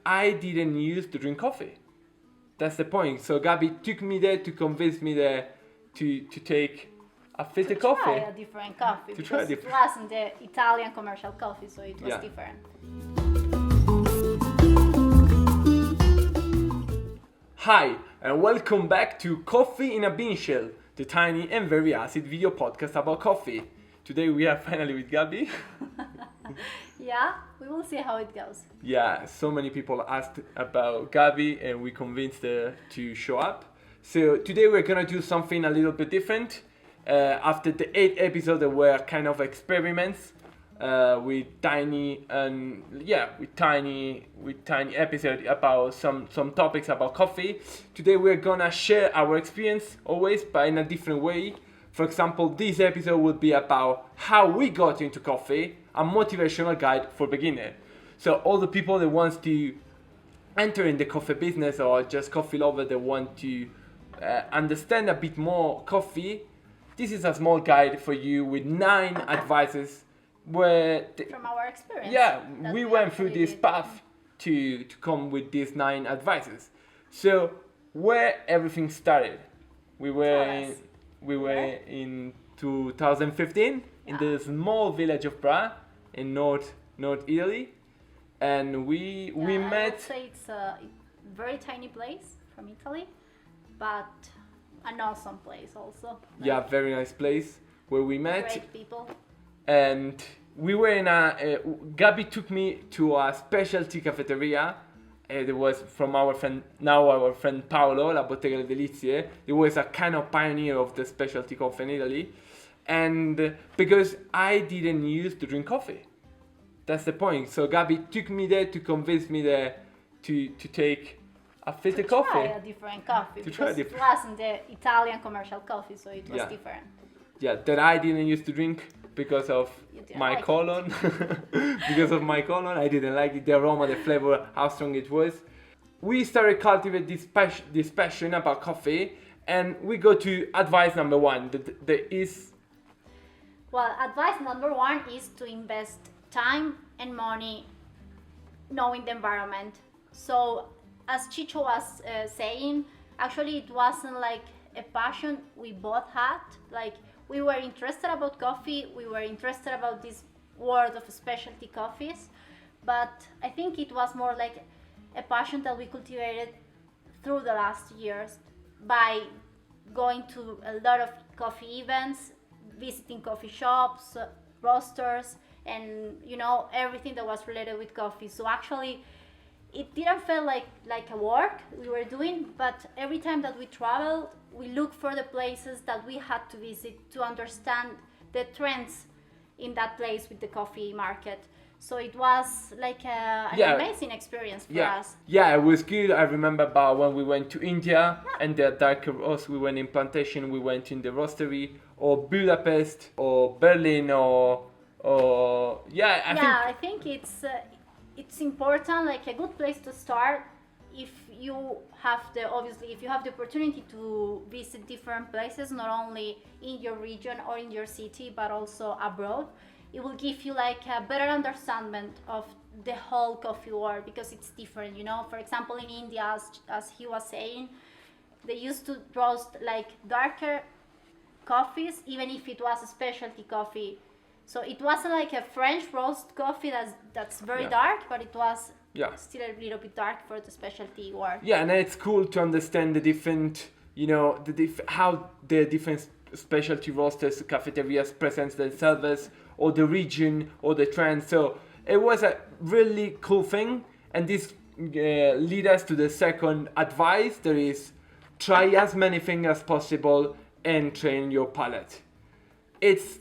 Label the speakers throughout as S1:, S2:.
S1: I didn't used to drink coffee. That's the point. So Gabby took me there to convince me to take a filter coffee.
S2: Try a different coffee
S1: To try
S2: because it
S1: different-
S2: wasn't the Italian commercial coffee, so it was
S1: Yeah.
S2: different.
S1: Hi, and welcome back to Coffee in a Bean Shell, the tiny and very acid video podcast about coffee. Today we are finally with Gabby.
S2: Yeah, we will see how it goes.
S1: Yeah, so many people asked about Gabby and we convinced her to show up. So today we're gonna do something a little bit different. After the 8 episodes that were kind of experiments with tiny episode about some topics about coffee. Today we're gonna share our experience always, but in a different way. For example, this episode will be about how we got into coffee, a motivational guide for beginner. So all the people that wants to enter in the coffee business or just coffee lover that want to understand a bit more coffee, this is a small guide for you with 9 advices where
S2: From our experience.
S1: yeah,
S2: that
S1: we went through
S2: actually
S1: this
S2: did.
S1: path to come with these 9 advices. So where everything started, we were
S2: Tell us. Where?
S1: in 2015 in the small village of Bra in North Italy, and we
S2: I would
S1: met.
S2: say it's a very tiny place from Italy, but an awesome place also.
S1: Yeah, very nice place where we met.
S2: Great people.
S1: And we were in Gabby took me to a specialty cafeteria. It was from our friend Paolo, La Bottega delle Delizie. He was a kind of pioneer of the specialty coffee in Italy. And because I didn't used to drink coffee. That's the point. So Gabby took me there to convince me to take a filter
S2: To
S1: coffee.
S2: try a different coffee
S1: To try
S2: because it
S1: different-
S2: wasn't the Italian commercial coffee, so it was
S1: Yeah.
S2: different.
S1: Yeah, that I didn't used to drink because of
S2: You didn't
S1: my
S2: like it.
S1: colon. Because of my colon, I didn't like it. The aroma, the flavor, how strong it was. We started cultivate this passion about coffee, and we go to advice number 1. That is
S2: Well, advice number 1 is to invest time and money knowing the environment. So, as Chicho was saying, actually it wasn't like a passion we both had. Like, we were interested about coffee, we were interested about this world of specialty coffees, but I think it was more like a passion that we cultivated through the last years by going to a lot of coffee events, visiting coffee shops, roasters, and everything that was related with coffee. So actually it didn't feel like a work we were doing, but every time that we traveled, we looked for the places that we had to visit to understand the trends in that place with the coffee market. So it was like an
S1: Yeah.
S2: amazing experience for us.
S1: Yeah, it was good. I remember about when we went to India and the darker roast, we went in plantation, we went in the roastery, or Budapest, or Berlin, or
S2: I think it's important, like a good place to start if you have the opportunity to visit different places, not only in your region or in your city, but also abroad. It will give you like a better understanding of the whole coffee world because it's different. For example, in India, as he was saying, they used to roast like darker coffees, even if it was a specialty coffee. So it wasn't like a French roast coffee that's very
S1: Yeah.
S2: dark, but it was
S1: Yeah.
S2: still a little bit dark for the specialty world.
S1: Yeah, and it's cool to understand the different, how the different specialty roasters, cafeterias presents themselves, or the region, or the trend. So it was a really cool thing, and this lead us to the second advice. That is, try as many things as possible and train your palate. It's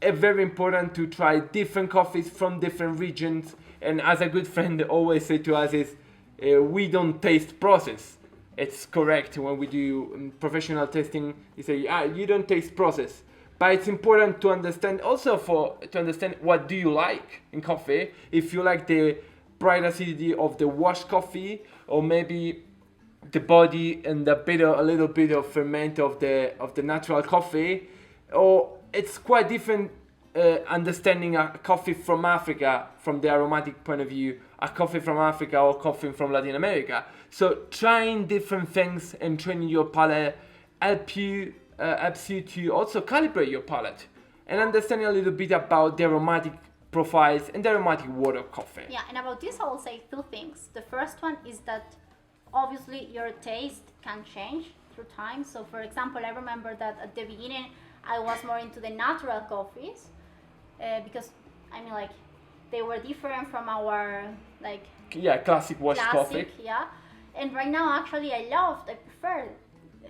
S1: very important to try different coffees from different regions, and as a good friend always say to us is, we don't taste process. It's correct when we do professional tasting. You say, you don't taste process, but it's important to understand also to understand what do you like in coffee. If you like the bright acidity of the washed coffee, or maybe the body and a little bit of ferment of the natural coffee, or it's quite different understanding a coffee from Africa from the aromatic point of view a coffee from Africa or coffee from Latin America. So trying different things and training your palate helps you to also calibrate your palate and understanding a little bit about the aromatic profiles and the aromatic world of coffee.
S2: Yeah, and about this, I will say two things. The first one is that obviously your taste can change through time. So, for example, I remember that at the beginning I was more into the natural coffees because I mean, like, they were different from our like
S1: classic washed coffee.
S2: Yeah, and right now actually I prefer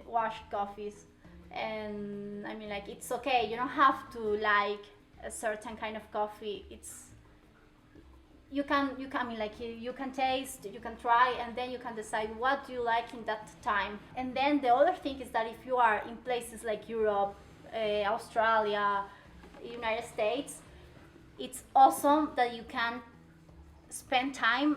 S2: washed coffees, and I mean, like, it's okay. You don't have to like a certain kind of coffee. You can I mean, like, you can taste, you can try, and then you can decide what you like in that time. And then the other thing is that if you are in places like Europe, Australia, United States, it's awesome that you can spend time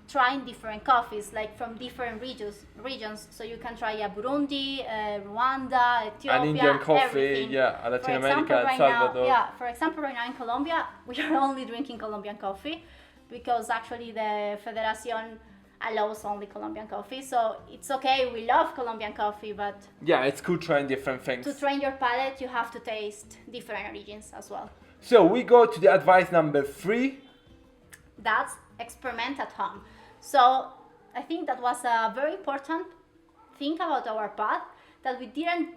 S2: trying different coffees, like from different regions. So you can try a Burundi, Rwanda, Ethiopia,
S1: An Indian coffee,
S2: everything.
S1: Latin America, El Salvador.
S2: For example, right now in Colombia, we are only drinking Colombian coffee because actually the Federación allows only Colombian coffee. So it's okay, we love Colombian coffee, but
S1: yeah, it's cool trying different things.
S2: to train your palate, you have to taste different origins as well.
S1: So we go to the advice number 3.
S2: That's experiment at home. So I think that was a very important thing about our path, that we didn't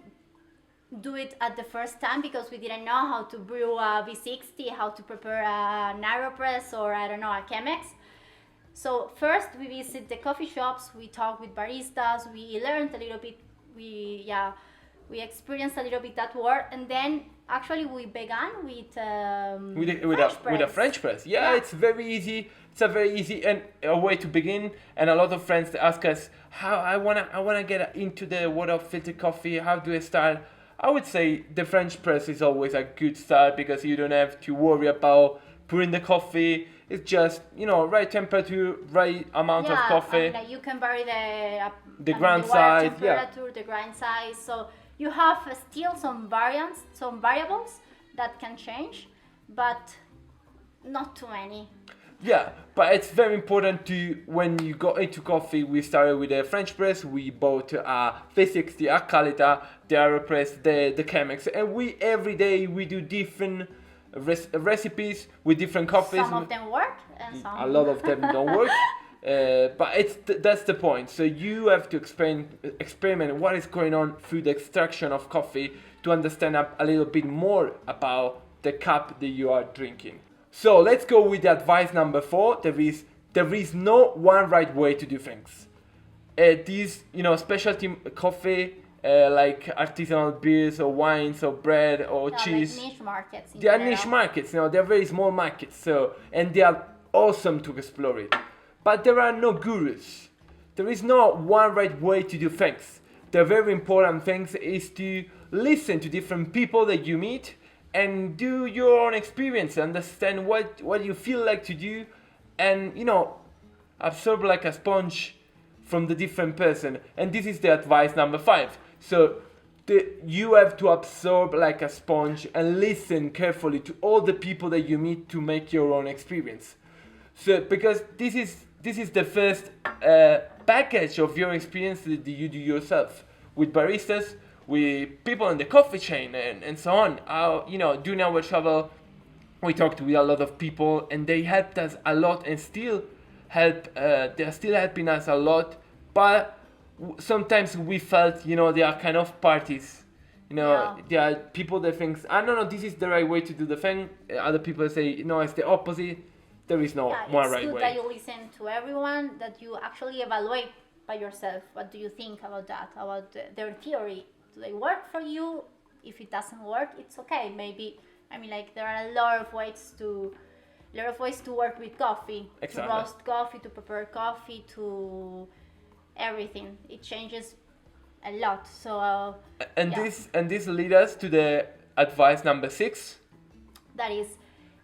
S2: do it at the first time because we didn't know how to brew a V60, how to prepare an AeroPress, or I don't know, a Chemex. So first we visit the coffee shops, we talk with baristas, we learned a little bit, we experienced a little bit that work, and then actually we began with
S1: a French press. Yeah, it's very easy. It's a very easy and a way to begin. And a lot of friends ask us how I wanna get into the world of filter coffee. How do I start? I would say the French press is always a good start because you don't have to worry about pouring the coffee. It's just, right temperature, right amount of coffee.
S2: Like you can vary the
S1: grind
S2: the
S1: size,
S2: temperature, the grind size. So you have still some variables that can change, but not too many.
S1: Yeah, but it's very important when you go into coffee, we started with a French press, we bought a V60, a Calita, the AeroPress, the Chemex, and every day we do different recipes with different coffees.
S2: Some of them work, and some...
S1: A lot of them don't work. But that's the point. So you have to experiment what is going on through the extraction of coffee to understand a little bit more about the cup that you are drinking. So let's go with the advice number 4. There is no one right way to do things. These specialty coffee, like artisanal beers or wines or bread or cheese.
S2: Like niche markets.
S1: They are niche markets. They're very small markets. So, and they are awesome to explore it. But there are no gurus. There is no one right way to do things. The very important thing is to listen to different people that you meet and do your own experience, understand what you feel like to do, and absorb like a sponge from the different person. And this is the advice number 5. So you have to absorb like a sponge and listen carefully to all the people that you meet to make your own experience. So because this is the first package of your experience that you do yourself with baristas, with people in the coffee chain and so on. During our travel, we talked with a lot of people and they helped us a lot and still help. They're still helping us a lot, but sometimes we felt, they are kind of parties. There are people that think, no, this is the right way to do the thing. Other people say, no, it's the opposite. There is no one right way.
S2: It's good that you listen to everyone, that you actually evaluate by yourself. What do you think about that, about their theory? Do they work for you? If it doesn't work, it's okay. Maybe, there are a lot of ways to work with coffee.
S1: Exactly.
S2: To roast coffee, to prepare coffee, to everything. It changes a lot. So
S1: this leads us to the advice number 6.
S2: That is,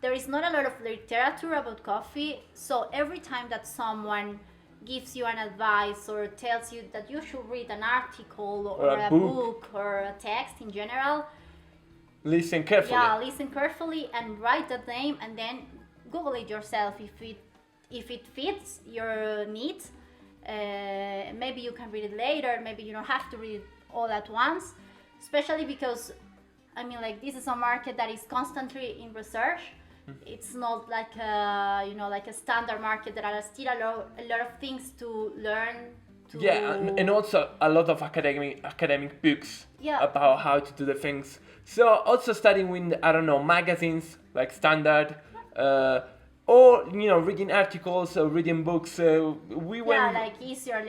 S2: there is not a lot of literature about coffee. So every time that someone gives you an advice or tells you that you should read an article or a book or a text in general,
S1: listen carefully.
S2: Yeah, listen carefully and write the name and then Google it yourself if it fits your needs, maybe you can read it later. Maybe you don't have to read it all at once, especially because I mean, like, this is a market that is constantly in research. It's not like a, like a standard market. There are still a lot of things to learn.
S1: Yeah, and also a lot of academic books about how to do the things. So also studying with, I don't know, magazines like Standard, or reading articles or reading books. We went.
S2: Like easier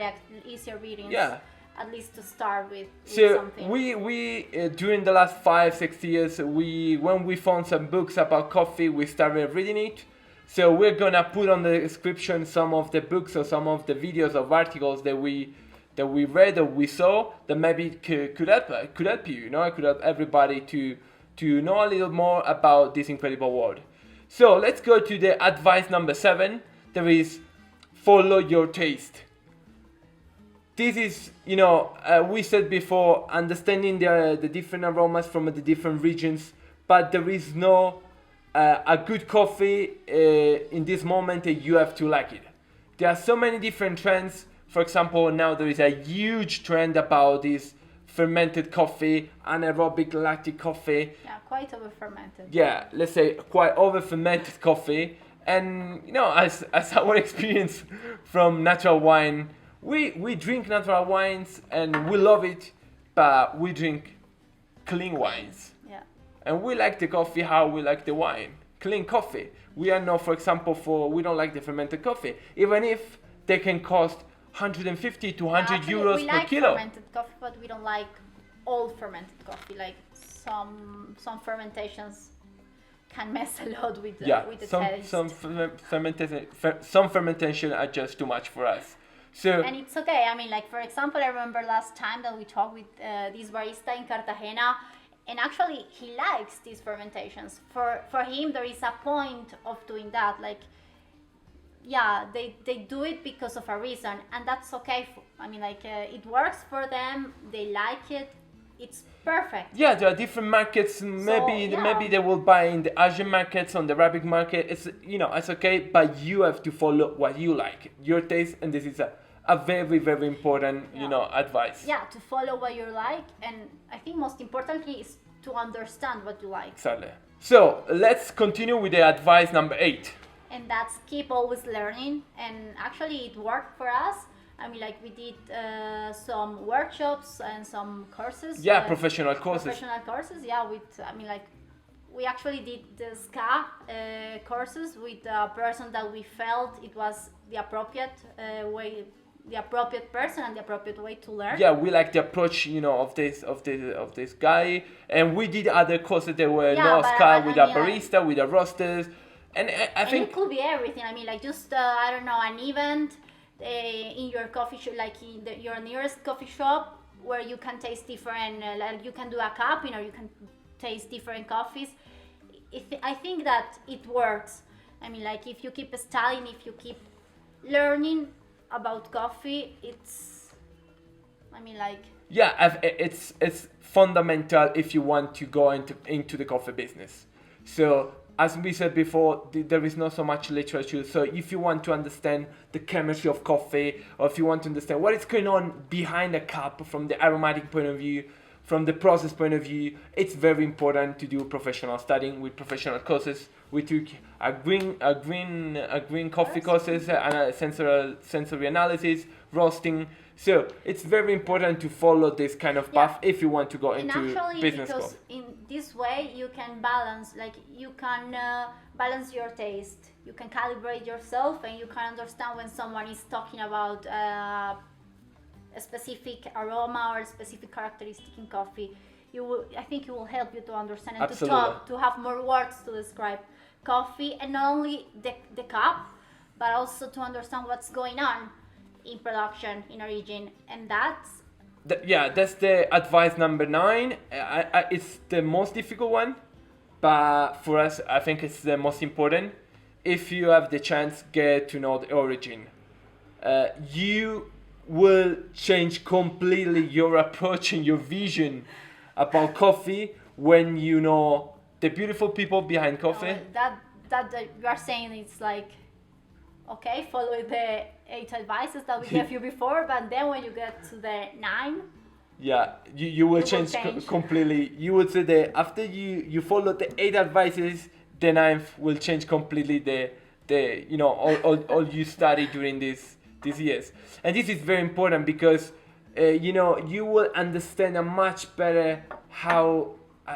S2: readings.
S1: Yeah.
S2: At least to start with
S1: So
S2: something.
S1: we during the last 5-6 years, when we found some books about coffee, we started reading it. So we're gonna put on the description some of the books or some of the videos of articles that we read or we saw that maybe could help you. Could help everybody to know a little more about this incredible world. So let's go to the advice number 7. There is follow your taste. This is, we said before, understanding the different aromas from the different regions, but there is no a good coffee in this moment that you have to like it. There are so many different trends. For example, now there is a huge trend about this fermented coffee, anaerobic lactic coffee.
S2: Yeah, quite over fermented.
S1: Yeah, let's say quite over fermented coffee. And as our experience from natural wine, we drink natural wines and we love it, but we drink clean wines.
S2: Yeah.
S1: And we like the coffee how we like the wine. Clean coffee. We are not, for example, we don't like the fermented coffee, even if they can cost 150 to 100 euros
S2: we
S1: per
S2: like
S1: kilo.
S2: Fermented coffee, but we don't like all fermented coffee. Like some fermentations can mess a lot with the taste.
S1: Some fermentation are just too much for us. So,
S2: and it's okay. I mean, like, for example, I remember last time that we talked with this barista in Cartagena, and actually he likes these fermentations. For him, there is a point of doing that. Like, yeah, they do it because of a reason, and that's okay. It works for them. They like it. It's perfect.
S1: Yeah, there are different markets. Maybe they will buy in the Asian markets, on the Arabic market. It's it's okay, but you have to follow what you like, your taste, and this is a very, very important advice.
S2: Yeah, to follow what you like, and I think most importantly is to understand what you like.
S1: Exactly. So let's continue with the advice number 8.
S2: And that's keep always learning, and actually it worked for us. I mean, like, we did some workshops and some courses.
S1: Yeah, professional courses.
S2: Yeah, we actually did the SCA courses with a person that we felt it was the appropriate way, the appropriate person and the appropriate way to learn.
S1: Yeah, we like the approach, of this guy, and we did other courses that were SCA with a barista, with a roasters, and I think
S2: it could be everything. I mean, like, just I don't know, an event. In your coffee shop, like in your nearest coffee shop, where you can taste different, like you can do a cup, you can taste different coffees. I think that it works. I mean, like, if you keep studying, if you keep learning about coffee, it's
S1: fundamental if you want to go into the coffee business. So, as we said before, there is not so much literature. So if you want to understand the chemistry of coffee, or if you want to understand what is going on behind a cup from the aromatic point of view, from the process point of view, it's very important to do professional studying with professional courses. We took a green coffee courses, and sensory analysis, roasting. So it's very important to follow this kind of path if you want to go into business school.
S2: Because in this way you can balance, balance your taste. You can calibrate yourself, and you can understand when someone is talking about a specific aroma or a specific characteristic in coffee. I think it will help you to understand and to have more words to describe coffee, and not only the cup, but also to understand what's going on in production, in origin, and that's
S1: the advice number 9. It's the most difficult one, but for us, I think it's the most important. If you have the chance, get to know the origin. You will change completely your approach and your vision about coffee when you know the beautiful people behind coffee.
S2: That you are saying, it's like, okay, follow the 8 advices that we gave you before, but then when you get to the 9,
S1: Yeah, you will
S2: will
S1: change,
S2: change.
S1: completely. You would say that after you follow the 8 advices, the ninth will change completely the you know all you study during these years. And this is very important because you know you will understand a much better how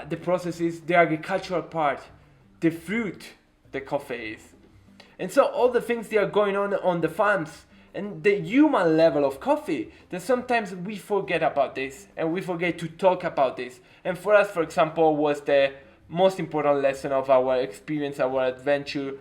S1: the process is, the agricultural part, the fruit the coffee is. And so all the things that are going on the farms and the human level of coffee, that sometimes we forget about this and we forget to talk about this. And for us, for example, was the most important lesson of our experience, our adventure,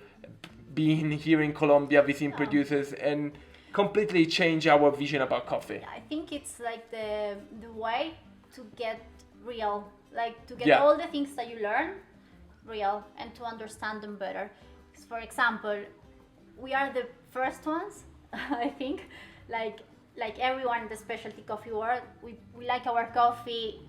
S1: being here in Colombia, visiting producers, and completely change our vision about coffee.
S2: I think it's like the way to get real, like to get
S1: Yeah.
S2: all the things that you learn real and to understand them better. For example, we are the first ones, I think, like everyone in the specialty coffee world, we like our coffee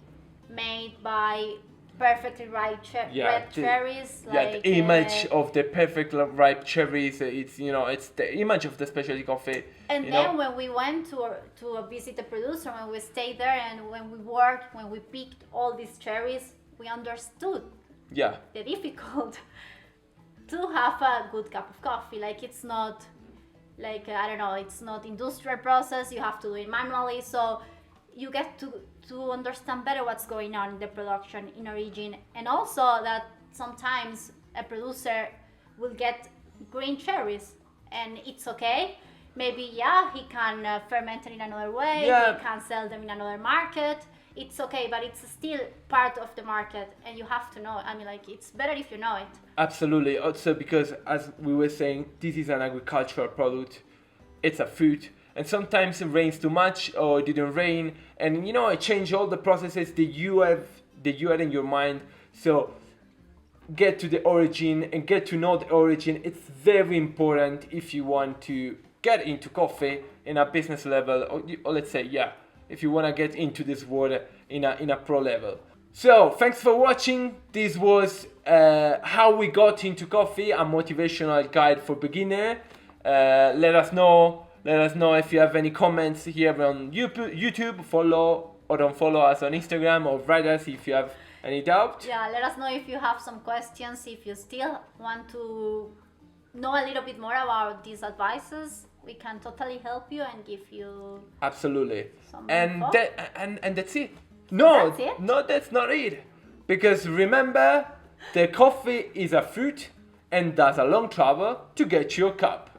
S2: made by perfectly ripe red cherries.
S1: Yeah, the image of the perfect ripe cherries. It's it's the image of the specialty coffee.
S2: And
S1: you
S2: then
S1: know?
S2: when we went to visit the producer, when we stayed there, and when we worked, when we picked all these cherries, we understood
S1: Yeah,
S2: the difficult to have a good cup of coffee. Like it's not like I don't know, it's not industrial process. You have to do it manually, so you get to understand better what's going on in the production in origin, and also that sometimes a producer will get green cherries, and it's okay. Maybe he can ferment it in another way.
S1: Yeah.
S2: He can sell them in another market. It's okay, but it's still part of the market, and you have to know. I mean, like it's better if you know it.
S1: absolutely. Also because as we were saying, this is an agricultural product. It's a food, and sometimes it rains too much or it didn't rain, and it changed all the processes that you had in your mind. So get to the origin and get to know the origin. It's very important if you want to get into coffee in a business level, or let's say, if you want to get into this world in a pro level. So thanks for watching. This was how we got into coffee, a motivational guide for beginner. Let us know if you have any comments here on YouTube. Follow or don't follow us on Instagram, or write us if you have any doubt.
S2: Yeah, let us know if you have some questions, if you still want to know a little bit more about these advices. We can totally help you and give you
S1: Absolutely.
S2: some
S1: And
S2: info.
S1: and that's it. No,
S2: That's it?
S1: no, that's not it. Because remember, the coffee is a fruit and does a long travel to get your cup.